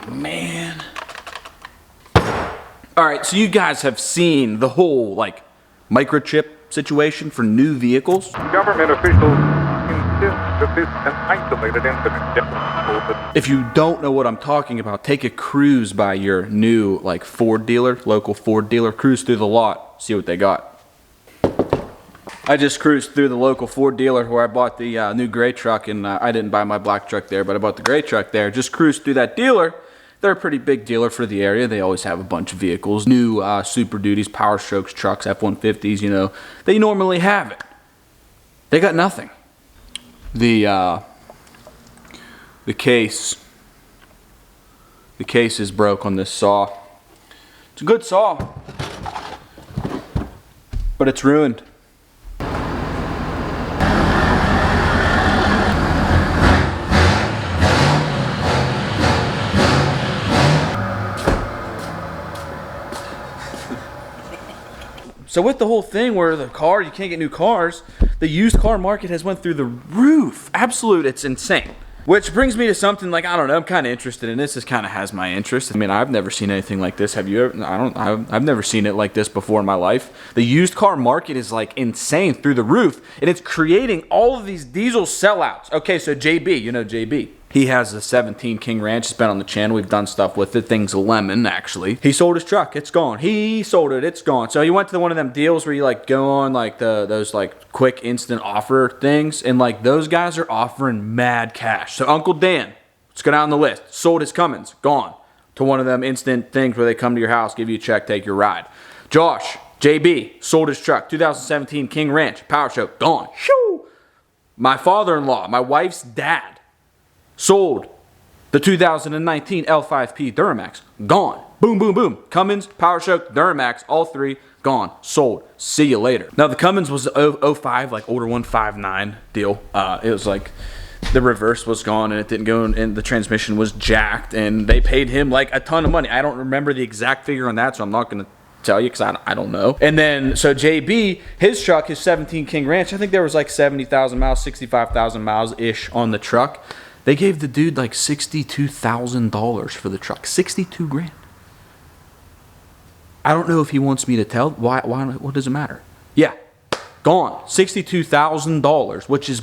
man. Alright, so you guys have seen the whole, like, microchip situation for new vehicles. Government officials insist that this is an isolated incident. If you don't know what I'm talking about, take a cruise by your new, like, Ford dealer, local Ford dealer. Cruise through the lot, see what they got. I just cruised through the local Ford dealer where I bought the new gray truck, and I didn't buy my black truck there, but I bought the gray truck there. Just cruised through that dealer. They're a pretty big dealer for the area. They always have a bunch of vehicles, new Super Duties, Power Strokes, trucks, F-150s, you know. They normally have it. They got nothing. The case is broke on this saw. It's a good saw, but it's ruined. So with the whole thing where the car, you can't get new cars, the used car market has went through the roof. Absolute, it's insane. Which brings me to something like, I don't know, I'm kind of interested in this. This kind of has my interest. I mean, I've never seen anything like this. Have you ever? I've never seen it like this before in my life. The used car market is like insane through the roof, and it's creating all of these diesel sellouts. Okay, so JB, you know JB. He has a 17 King Ranch. It's been on the channel. We've done stuff with it. Thing's a lemon, actually. He sold his truck. It's gone. He sold it. It's gone. So he went to one of them deals where you like go on like those like quick instant offer things, and like those guys are offering mad cash. So Uncle Dan, let's go down the list. Sold his Cummins. Gone. To one of them instant things where they come to your house, give you a check, take your ride. Josh, JB, sold his truck. 2017 King Ranch. Power Stroke. Gone. Shoo! My father-in-law, my wife's dad, sold the 2019 L5P Duramax. Gone. Boom, boom, boom. Cummins, Power Stroke, Duramax, all three gone. Sold. See you later. Now, the Cummins was 05, like older 159 deal. It was like the reverse was gone and it didn't go, and the transmission was jacked, and they paid him like a ton of money. I don't remember the exact figure on that, so I'm not going to tell you because I don't know. And then, so JB, his truck, his 17 King Ranch, I think there was like 70,000 miles, 65,000 miles-ish on the truck. They gave the dude like $62,000 for the truck. 62 grand. I don't know if he wants me to tell. Why? What does it matter? Yeah, gone. $62,000, which is,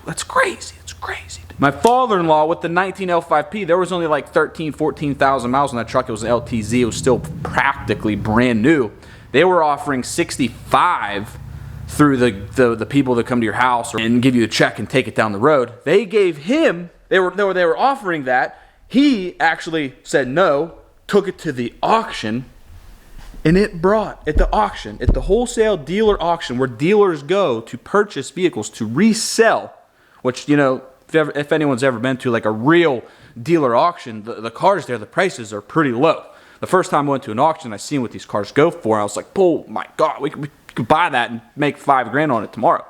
that's crazy. It's crazy. My father-in-law with the 19 L5P, there was only like 13, 14,000 miles on that truck. It was an LTZ. It was still practically brand new. They were offering 65 through the people that come to your house and give you a check and take it down the road. They gave him, they were offering that. He actually said no, took it to the auction, and it brought, at the auction, at the wholesale dealer auction where dealers go to purchase vehicles to resell, which, you know, if anyone's ever been to like a real dealer auction, the cars there, the prices are pretty low. The first time I went to an auction, I seen what these cars go for. I was like, oh my God, we could buy that and make $5 grand on it tomorrow.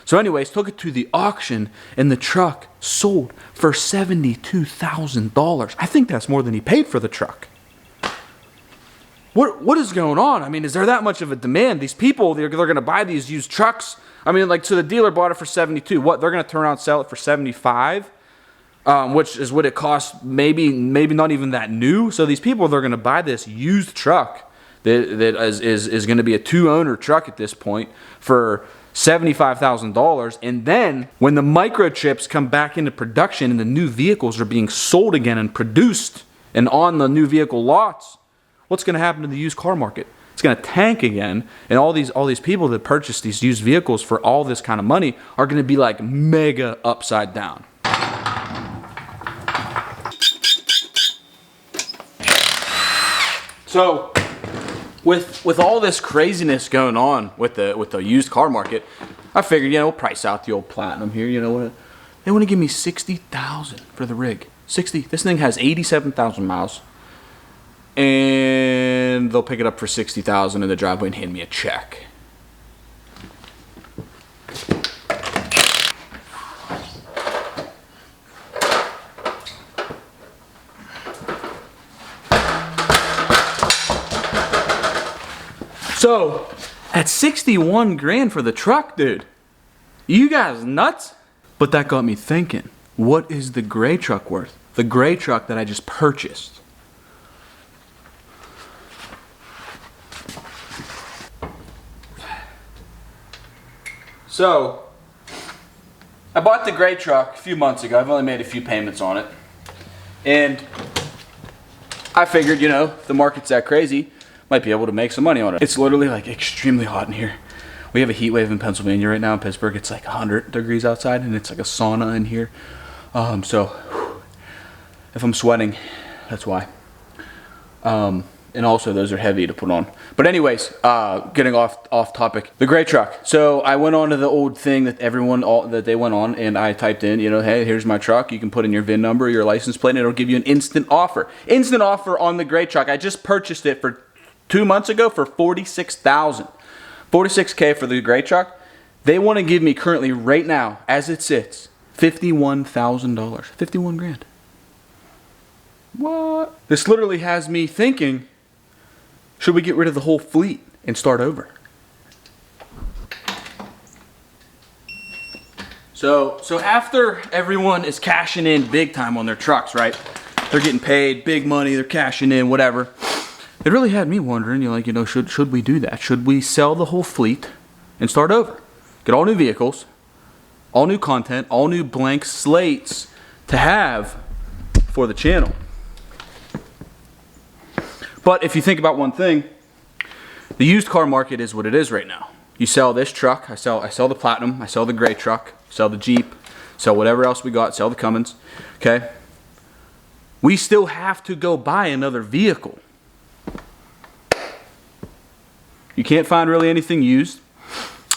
So anyways, took it to the auction, and the truck sold for $72,000. I think that's more than he paid for the truck. What is going on? I mean, is there that much of a demand? These people, they're going to buy these used trucks. I mean, like, so the dealer bought it for 72. What, they're going to turn around and sell it for 75? Which is what it costs, maybe not even that new. So these people, they're going to buy this used truck that is going to be a two-owner truck at this point for $75,000. And then when the microchips come back into production and the new vehicles are being sold again and produced and on the new vehicle lots, what's going to happen to the used car market? It's going to tank again, and all these people that purchase these used vehicles for all this kind of money are going to be like mega upside down. So, with all this craziness going on with the used car market, I figured, you know, we'll price out the old Platinum here. You know what? They want to give me $60,000 for the rig. 60. This thing has 87,000 miles, and they'll pick it up for $60,000 in the driveway and hand me a check. So, at 61 grand for the truck, dude, you guys nuts? But that got me thinking, what is the gray truck worth? the gray truck that I just purchased. So, I bought the gray truck a few months ago. I've only made a few payments on it. And I figured, you know, if the market's that crazy, might be able to make some money on it. It's literally like extremely hot in here. We have a heat wave in Pennsylvania right now. In Pittsburgh, it's like 100 degrees outside, and it's like a sauna in here. So if I'm sweating, that's why. And also those are heavy to put on. But anyways, getting off topic. The gray truck. So I went on to the old thing that that they went on, and I typed in, you know, hey, here's my truck. You can put in your VIN number, your license plate, and it'll give you an instant offer. Instant offer on the gray truck. I just purchased it for 2 months ago for $46,000. $46K for the gray truck. They want to give me currently right now, as it sits, $51,000. 51 grand. What? This literally has me thinking, should we get rid of the whole fleet and start over? So after everyone is cashing in big time on their trucks, right? They're getting paid big money, they're cashing in, whatever. It really had me wondering, you know, should we do that? Should we sell the whole fleet and start over? Get all new vehicles, all new content, all new blank slates to have for the channel. But if you think about one thing, the used car market is what it is right now. You sell this truck, I sell the Platinum, I sell the gray truck, sell the Jeep, sell whatever else we got, sell the Cummins, okay? We still have to go buy another vehicle. You can't find really anything used.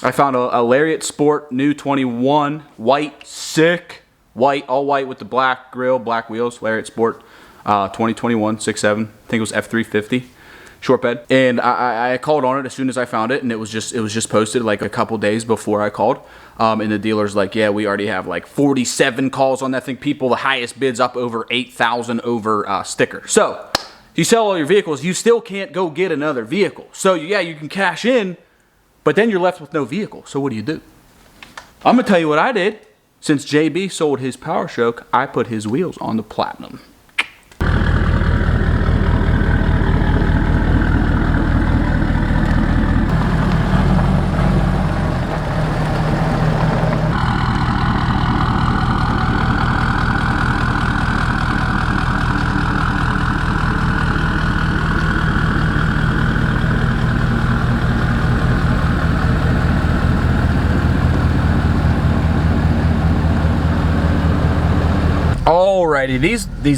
I found a Lariat Sport, new 21, white, sick, white, all white with the black grill, black wheels, Lariat Sport, 2021, 6.7, I think it was F350, short bed. And I called on it as soon as I found it, and it was just posted like a couple days before I called. And the dealer's like, yeah, we already have like 47 calls on that thing. People, the highest bids up over 8,000 over sticker. So, you sell all your vehicles, you still can't go get another vehicle. So yeah, you can cash in, but then you're left with no vehicle. So what do you do? I'm gonna tell you what I did. Since JB sold his powerstroke, I put his wheels on the Platinum. Alrighty,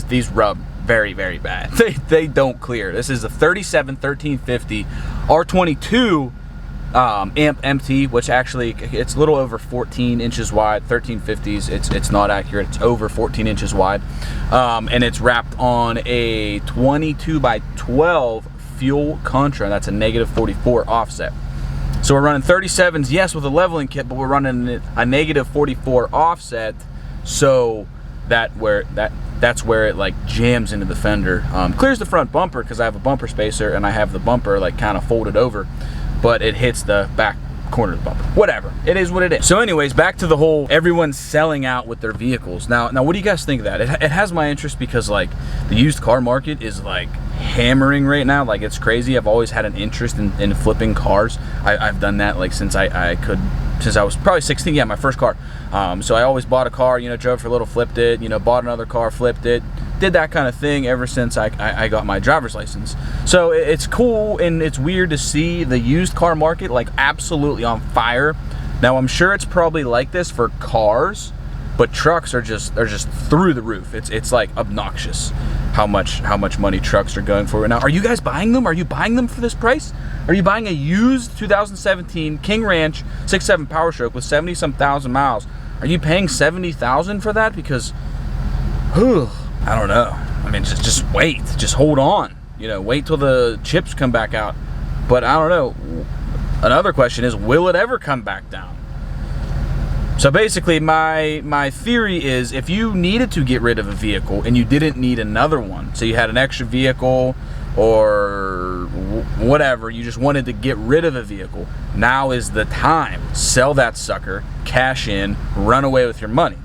these rub very, very bad. They don't clear. This is a 37 1350 R22 amp MT, which actually it's a little over 14 inches wide. 1350s, it's not accurate. It's over 14 inches wide, and it's wrapped on a 22 by 12 fuel contra. That's a -44 offset. So we're running 37s, yes, with a leveling kit, but we're running a -44 offset. So that's where it like jams into the fender. Clears the front bumper because I have a bumper spacer and I have the bumper like kind of folded over, but it hits the back corner of the bumper. Whatever, it is what it is. So anyways, back to the whole everyone's selling out with their vehicles. Now what do you guys think of that? It has my interest because like the used car market is like hammering right now. Like it's crazy. I've always had an interest in flipping cars. I've done that like since since I was probably 16, yeah, my first car. So I always bought a car, you know, drove for a little, flipped it, you know, bought another car, flipped it, did that kind of thing ever since I got my driver's license. So it's cool and it's weird to see the used car market like absolutely on fire. Now I'm sure it's probably like this for cars, but trucks are just through the roof. It's like obnoxious how much money trucks are going for right now. Are you guys buying them? Are you buying them for this price? Are you buying a used 2017 King Ranch 6.7 powerstroke with 70-some thousand miles? Are you paying $70,000 for that? Because, I don't know. I mean, just wait. Just hold on. You know, wait till the chips come back out. But I don't know. Another question is, will it ever come back down? So basically, my theory is if you needed to get rid of a vehicle and you didn't need another one, so you had an extra vehicle or whatever, you just wanted to get rid of a vehicle, now is the time. Sell that sucker, cash in, run away with your money.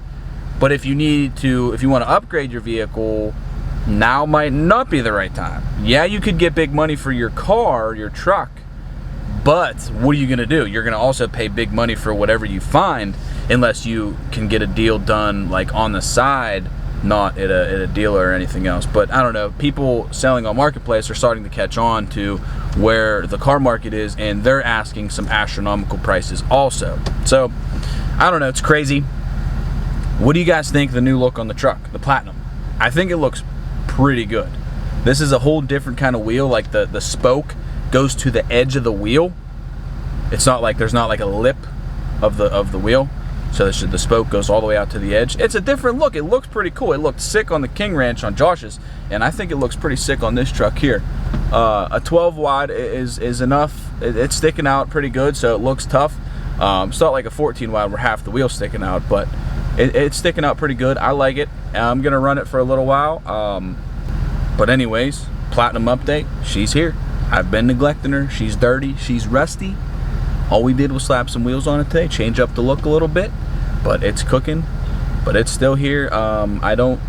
But if you want to upgrade your vehicle, now might not be the right time. Yeah, you could get big money for your car, your truck, but what are you gonna do? You're gonna also pay big money for whatever you find, unless you can get a deal done like on the side, not at a dealer or anything else. But I don't know, people selling on Marketplace are starting to catch on to where the car market is, and they're asking some astronomical prices also. So I don't know, it's crazy. What do you guys think of the new look on the truck, the Platinum? I think it looks pretty good. This is a whole different kind of wheel, like the spoke goes to the edge of the wheel. It's not like, there's not like a lip of the wheel. So the spoke goes all the way out to the edge. It's a different look. It looks pretty cool. It looked sick on the King Ranch on Josh's, and I think it looks pretty sick on this truck here. A 12 wide is enough. It's sticking out pretty good, so it looks tough. It's not like a 14 wide where half the wheel's sticking out, but it's sticking out pretty good. I like it. I'm gonna run it for a little while. But anyways, Platinum update. She's here. I've been neglecting her. She's dirty. She's rusty. All we did was slap some wheels on it today, change up the look a little bit, but it's cooking, but it's still here. I don't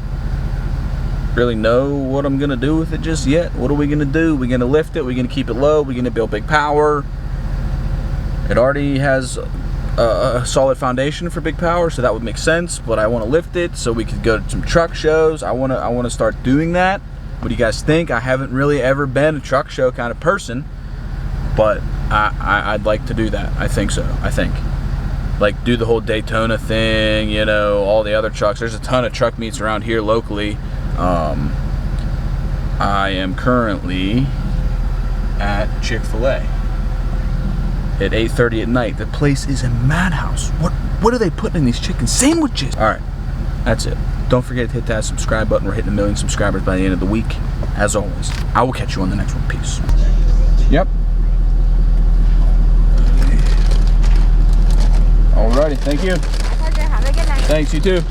really know what I'm gonna do with it just yet. What are we gonna do? We're gonna lift it, we're gonna keep it low, we're gonna build big power. It already has a solid foundation for big power, so that would make sense, but I wanna lift it so we could go to some truck shows. I wanna start doing that. What do you guys think? I haven't really ever been a truck show kind of person, but I'd like to do that. I think so. I think. Like, do the whole Daytona thing, you know, all the other trucks. There's a ton of truck meets around here locally. I am currently at Chick-fil-A at 8:30 at night. The place is a madhouse. What are they putting in these chicken sandwiches? All right, that's it. Don't forget to hit that subscribe button. We're hitting 1 million subscribers by the end of the week. As always, I will catch you on the next one. Peace. Yep. Alrighty, thank you. Pleasure. Have a good night. Thanks, you too.